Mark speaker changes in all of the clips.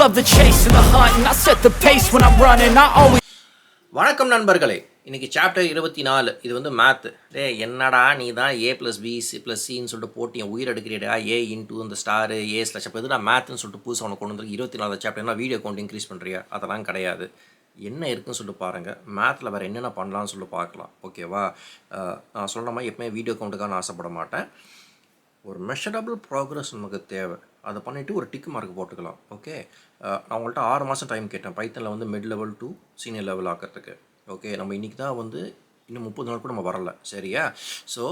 Speaker 1: love the chase and the hunt, and I set the pace when I'm running. I always.
Speaker 2: வணக்கம் நண்பர்களே, இன்றைக்கி chapter 24. இது வந்து maths. என்னடா நீ தான் A + B + Cன்னு சொல்லிட்டு போட்டு என் உயிர் எடுக்கிறீடா, A இன்ட்டு இந்த ஸ்டாரு A ஸ்லாஷ் அப்போ எதுனா மேத்துன்னு சொல்லிட்டு புதுசாக ஒன்று கொண்டு வந்து 24 சாப்டர் என்ன வீடியோ கவுண்ட் இன்க்ரீஸ் பண்ணுறியா? அதெல்லாம் கிடையாது. என்ன இருக்குன்னு சொல்லிட்டு பாருங்கள். மேத்தில் வேறு என்னென்ன பண்ணலான்னு சொல்லிட்டு பார்க்கலாம். ஓகேவா? நான் சொல்கிற மாதிரி எப்பவுமே வீடியோ கவுண்ட்டுக்காக நான் ஆசைப்பட மாட்டேன். ஒரு மெஷரபிள் ப்ராக்ரஸ் நமக்கு தேவை. அதை பண்ணிவிட்டு ஒரு டிக் மார்க் போட்டுக்கலாம். ஓகே, நான் உங்கள்கிட்ட 6 மாதம் டைம் கேட்டேன் பைத்தனில் வந்து mid level to senior level ஆக்கிறதுக்கு. ஓகே, நம்ம இன்றைக்கி தான் வந்து இன்னும் 30 நாள் கூட நம்ம வரல. சரியா? So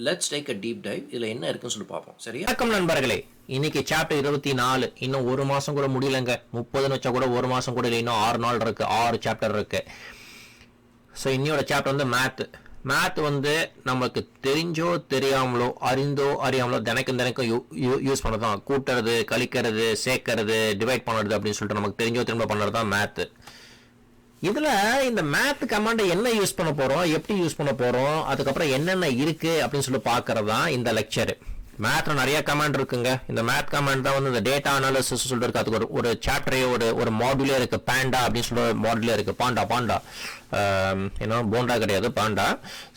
Speaker 2: let's take a deep dive. இதில் என்ன இருக்குன்னு சொல்லி பார்ப்போம். சரியா?
Speaker 3: வணக்கம் நண்பர்களே, இன்னைக்கு சாப்டர் 24. இன்னும் 1 மாதம் கூட முடியலைங்க. 30 வச்சா கூட 1 மாதம் கூட இல்லை. இன்னும் 6 நாள் இருக்குது, 6 சாப்டர் இருக்குது. ஸோ இன்னையோட சாப்டர் வந்து மேத் வந்து நமக்கு தெரிஞ்சோ தெரியாமலோ அறிந்தோ அறியாமலோ தினைக்கும் யூஸ் பண்ணது தான். கூட்டுறது, கழிக்கிறது, சேர்க்கறது, டிவைட் பண்ணுறது அப்படின்னு சொல்லிட்டு நமக்கு தெரிஞ்சோ திரும்ப பண்ணுறது தான் மேத்து. இதில் இந்த மேத் கமாண்டை என்ன யூஸ் பண்ண போகிறோம், எப்படி யூஸ் பண்ண போகிறோம், அதுக்கப்புறம் என்னென்ன இருக்குது அப்படின்னு சொல்லி பார்க்கறது தான் இந்த லெக்சரு. மேத்தில் நிறைய கமாண்ட் இருக்குங்க. இந்த மேத் கமாண்ட் தான் வந்து இந்த டேட்டா அனாலிசிஸ் சொல்லிட்டு இருக்கு. அதுக்கு ஒரு சாப்டரே ஒரு மாடுலே இருக்குது. பேண்டா அப்படின்னு சொல்லிட்டு ஒரு மாடுலே இருக்குது. பாண்டா ஏன்னா போண்டா கிடையாது, பாண்டா.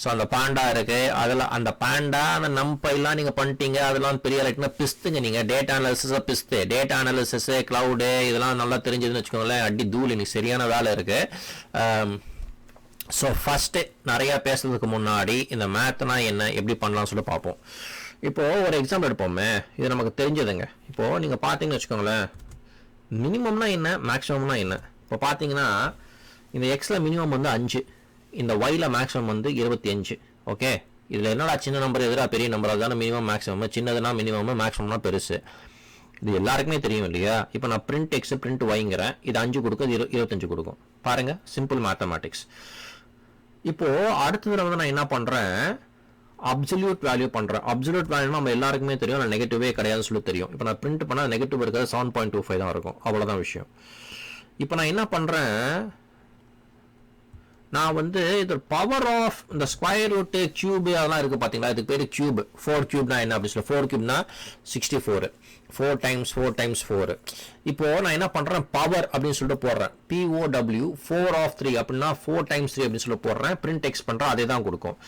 Speaker 3: ஸோ அந்த பாண்டா இருக்குது. அதில் அந்த பாண்டா அந்த நம்பைலாம் நீங்கள் பண்ணிட்டீங்க. அதெல்லாம் பெரிய லைட்னா பிஸ்துங்க. நீங்கள் டேட்டா அனாலிசிஸாக பிஸ்து, டேட்டா அனாலிசிஸு, க்ளவுடு இதெல்லாம் நல்லா தெரிஞ்சதுன்னு வச்சுக்கோங்களேன். அடி தூள் இன்னைக்கு சரியான வேலை இருக்குது. ஸோ ஃபஸ்ட்டு நிறையா பேசுறதுக்கு முன்னாடி இந்த மேத்னா என்ன, எப்படி பண்ணலாம்னு சொல்லி பார்ப்போம். இப்போது ஒரு எக்ஸாம்பிள் எடுப்போமே, இது நமக்கு தெரிஞ்சதுங்க. இப்போது நீங்கள் பார்த்தீங்கன்னு வச்சுக்கோங்களேன், மினிமம்னா என்ன, மேக்ஸிமம்னா என்ன. இப்போ பார்த்தீங்கன்னா இந்த எக்ஸில் மினிமம் வந்து 5, இந்த ஒயில் மேக்ஸிமம் வந்து 25. ஓகே, இதில் என்னடா சின்ன நம்பர் எதிராக பெரிய நம்பர், அதுதானே மினிமம் மேக்ஸிமம். சின்னதுனா மினிமம், மேக்ஸிமம்னா பெருசு. இது எல்லாருக்குமே தெரியும் இல்லையா? இப்போ நான் பிரிண்ட் எக்ஸ் பிரிண்ட் ஒய்ங்கிறேன். இது 5 கொடுக்கும், இது 25 கொடுக்கும். பாருங்கள், சிம்பிள் மேத்தமேட்டிக்ஸ். இப்போது அடுத்ததில் வந்து நான் என்ன பண்ணுறேன், அப்சல்யூட் வேல்யூ பண்ணுறேன். அப்சல்யூட் வேல்யூ நம்ம எல்லாருக்குமே தெரியும், நான் நெகட்டிவே கிடையாதுன்னு சொல்லி தெரியும். இப்போ நான் பிரிண்ட் பண்ணால் நெகட்டிவ் இருக்கிறது 7.25 தான் இருக்கும். அவ்வளோதான் விஷயம். இப்போ நான் என்ன பண்ணுறேன், நான் வந்து இது பவர் ஆஃப் இந்த ஸ்கொயர் ரூட்டு கியூபு அதெல்லாம் இருக்குது பார்த்தீங்களா, இதுக்கு பேர் கியூப். 4 கியூப்னா என்ன அப்படின்னு சொல்லி, 4 கியூப்னா 64. 4 டைம்ஸ் 4. இப்போது நான் என்ன பண்ணுறேன், பவர் அப்படின்னு சொல்லிட்டு போடுறேன். POW 4 ஆஃப் 3 அப்படின்னா 4 டைம்ஸ் 3 அப்படின்னு சொல்லி போடுறேன். பிரிண்ட் எக்ஸ் பண்ணுறேன், அதே தான் கொடுக்கும்.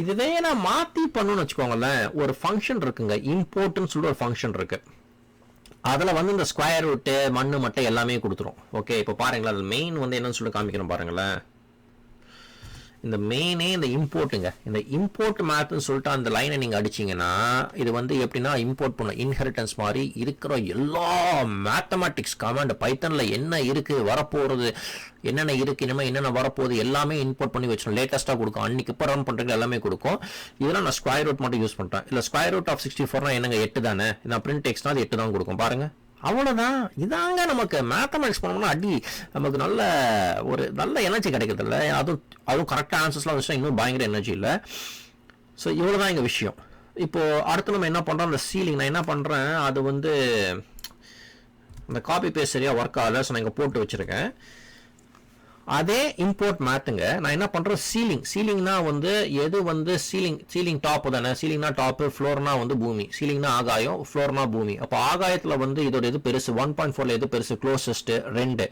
Speaker 3: இதுவே நான் மாற்றி பண்ணணும்னு வச்சுக்கோங்களேன். ஒரு ஃபங்க்ஷன் இருக்குங்க, இம்போர்ட்னு சொல்லிட்டு ஒரு ஃபங்க்ஷன் இருக்குது. அதில் வந்து இந்த ஸ்கொயர் ரூட்டு மண்ணு மட்டை எல்லாமே கொடுத்துரும். ஓகே, இப்போ பாருங்களேன், அதில் மெயின் வந்து என்னன்னு சொல்லி காமிக்கணும் பாருங்களேன். இந்த மெயினே இந்த இம்போர்ட்டுங்க. இந்த இம்போர்ட் மேத்னு சொல்லிட்டு அந்த லைனை நீங்கள் அடிச்சிங்கன்னா இது வந்து எப்படின்னா இம்போர்ட் பண்ண இன்ஹெரிட்டன்ஸ் மாதிரி இருக்கிற எல்லா மேத்தமேட்டிக்ஸ் கமாண்ட் பைத்தனில் என்ன இருக்குது, வரப்போகிறது என்னென்ன இருக்குது, இனிமேல் என்னென்ன வரப்போகுது எல்லாமே இம்போர்ட் பண்ணி வச்சிடும். லேட்டஸ்ட்டாக கொடுக்கும். அன்றைக்கி இப்போ ரன் பண்ணுறது எல்லாமே கொடுக்கும். இதெல்லாம் நான் ஸ்கொயர் ரூட் மட்டும் யூஸ் பண்ணுறேன். இல்லை ஸ்கொயர் ரூட் ஆஃப் 64 என்னங்க 8 தானே. நான் பிரிண்ட் எக்ஸ்னா அது 8 தான் கொடுக்கும். பாருங்கள், அவ்வளோதான். இதாங்க நமக்கு மேத்தமெட்டிக்ஸ் பண்ணோம்னா அடி நமக்கு நல்ல எனர்ஜி கிடைக்கிறது இல்லை. அதுவும் கரெக்டாக ஆன்சர்ஸ்லாம் வந்துச்சுன்னா இன்னும் பயங்கர எனர்ஜி இல்லை. ஸோ இவ்வளோ தான் எங்கள் விஷயம். இப்போது அடுத்து நம்ம என்ன பண்ணுறோம், அந்த சீலிங் நான் என்ன பண்ணுறேன், அது வந்து அந்த காப்பி பேஸ்ட் சரியாக ஒர்க் ஆகலை. ஸோ நான் இங்கே போட்டு வச்சுருக்கேன். அதே இம்போர்ட் மேத்துங்க. நான் என்ன பண்ணுறேன், சீலிங்னா வந்து எது வந்து சீலிங் டாப் தானே. சீலிங்னா டாப்பு, ஃப்ளோர்னா வந்து பூமி. சீலிங்னா ஆகாயம், ஃப்ளோர்னா பூமி. அப்போ ஆகாயத்தில் வந்து இதோட எது பெருசு, 1.4ல் எது பெருசு, க்ளோசஸ்ட்டு 2.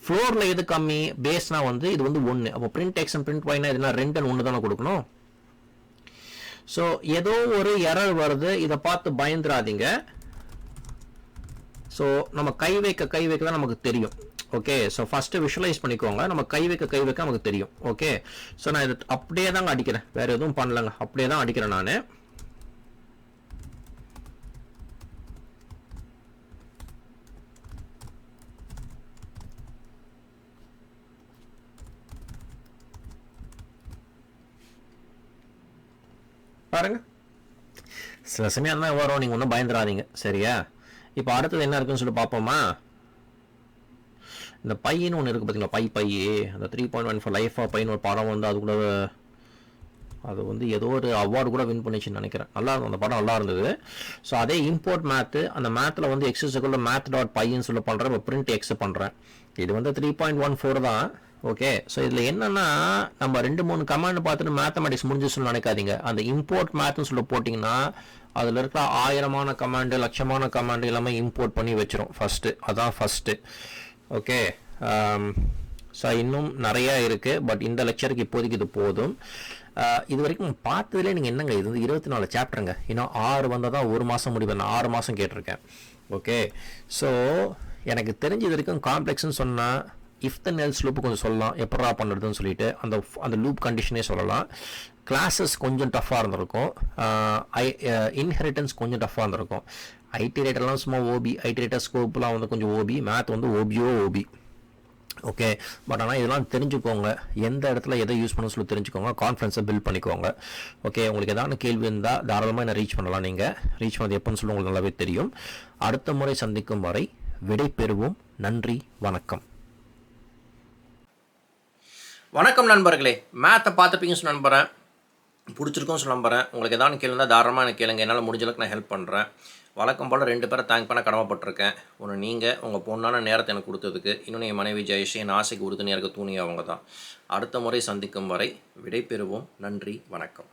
Speaker 3: ஃப்ளோரில் எது கம்மி, பேஸ்னா வந்து இது வந்து 1. அப்போ பிரிண்ட் எக்ஸ் அண்ட் பிரிண்ட் ஒய்னா இதுனா 2 and 1 தானே கொடுக்கணும். ஸோ ஏதோ ஒரு எரர் வருது, இதை பார்த்து பயந்துராதீங்க. ஸோ நம்ம கை வைக்க தான் நமக்கு தெரியும். ஓகே, ஸோ ஃபஸ்ட்டு விஷுவலைஸ் பண்ணிக்கோங்க. நம்ம கை வைக்க நமக்கு தெரியும். ஓகே, ஸோ நான் இது அப்படியே தாங்க அடிக்கிறேன், வேறு எதுவும் பண்ணலங்க, அப்படியே தான் அடிக்கிறேன் நான். பாருங்க, சில சமயம் தான் வரும், நீங்கள் ஒன்றும் பயந்துடாதீங்க. சரியா? இப்போ அடுத்தது என்ன இருக்குன்னு சொல்லி பார்ப்போமா. இந்த பையன்னு ஒன்று இருக்குது பார்த்தீங்களா, பை அந்த 3.14 லைஃப் ஆஃப் பையன் ஒரு படம் வந்து அது வந்து ஏதோ ஒரு அவார்டு கூட வின் பண்ணிச்சுன்னு நினைக்கிறேன். நல்லா இருக்கும், அந்த படம் நல்லா இருந்தது. ஸோ அதே இம்போர்ட் மேத்து, அந்த மேத்தில் வந்து எக்ஸஸுக்குள்ள math.pyன்னு சொல்லி பண்ணுறேன். இப்போ பிரிண்ட் எக்ஸ் பண்ணுறேன். இது வந்து 3.14 தான். ஓகே, ஸோ இதில் என்னென்னா நம்ம 2-3 கமாண்ட் பார்த்துட்டு மேத்தமெட்டிக்ஸ் முடிஞ்சிச்சுன்னு நினைக்காதீங்க. அந்த இம்போர்ட் மேத்னு சொல்லி போட்டிங்கன்னா அதில் இருக்கிற ஆயிரமான கமாண்டு லட்சமான கமாண்டு எல்லாமே இம்போர்ட் பண்ணி வச்சிரும் ஃபஸ்ட்டு. அதான் ஃபஸ்ட்டு. ஓகே. ஸோ இன்னும் நிறையா இருக்குது, பட் இந்த லெக்சருக்கு இப்போதைக்கு இது போதும். இது வரைக்கும் பார்த்ததுலேயே நீங்கள் என்னங்க இது வந்து 24 சாப்டருங்க. இன்னும் 6 வந்தால் தான் 1 மாதம் முடிவு. நான் 6 மாதம் கேட்டிருக்கேன். ஓகே. ஸோ எனக்கு தெரிஞ்ச இது வரைக்கும் காம்ப்ளெக்ஸ்ன்னு சொன்னால் இஃப் தென் எல்ஸ் லூப்பு கொஞ்சம் சொல்லலாம், எப்படா பண்ணுறதுன்னு சொல்லிட்டு அந்த லூப் கண்டிஷனே சொல்லலாம். கிளாஸஸ் கொஞ்சம் டஃப்பாக இருந்திருக்கும். இன்ஹெரிட்டன்ஸ் கொஞ்சம் டஃப்பாக இருந்திருக்கும். ஐடிரேட்டர்லாம் சும்மா ஓபி, ஐடிரேட்டர் ஸ்கோப்லாம் வந்து கொஞ்சம் ஓபி, மேத் வந்து ஓபி. ஓகே. பட் ஆனால் இதெல்லாம் தெரிஞ்சுக்கோங்க, எந்த இடத்துல எதை யூஸ் பண்ண சொல்லி தெரிஞ்சுக்கோங்க, கான்ஃபிடன்ஸை பில்ட் பண்ணிக்கோங்க. ஓகே. உங்களுக்கு எதாவது கேள்வி இருந்தால் தாராளமாக என்ன ரீச் பண்ணலாம். நீங்கள் ரீச் பண்ணது எப்போன்னு சொல்லி உங்களுக்கு நல்லாவே தெரியும். அடுத்த முறை சந்திக்கும் வரை விடை பெறுவோம். நன்றி, வணக்கம்.
Speaker 2: வணக்கம் நண்பர்களே. மேத்தை பார்த்துப்பீங்கன்னு சொல்லி நம்புகிறேன், பிடிச்சிருக்கும்னு சொல்லி நம்புகிறேன். உங்களுக்கு எதாவது கேள்வி இருந்தால் தாராளமாக எனக்கு கேளுங்க, என்னால் முடிஞ்ச அளவுக்கு நான் ஹெல்ப் பண்ணுறேன். வழக்கம் போல் 2 பேரை தேங்க் பண்ண கடமைப்பட்டிருக்கேன். ஒன்று நீங்கள் உங்கள் பொண்ணான நேரத்தை எனக்கு கொடுத்ததுக்கு, இன்னொன்று என் மனைவி ஜெயஸ்ரீ, என் ஆசைக்கு உறுதுணையாக இருக்க தூணி அவங்க தான். அடுத்த முறை சந்திக்கும் வரை விடை பெறுவோம். நன்றி, வணக்கம்.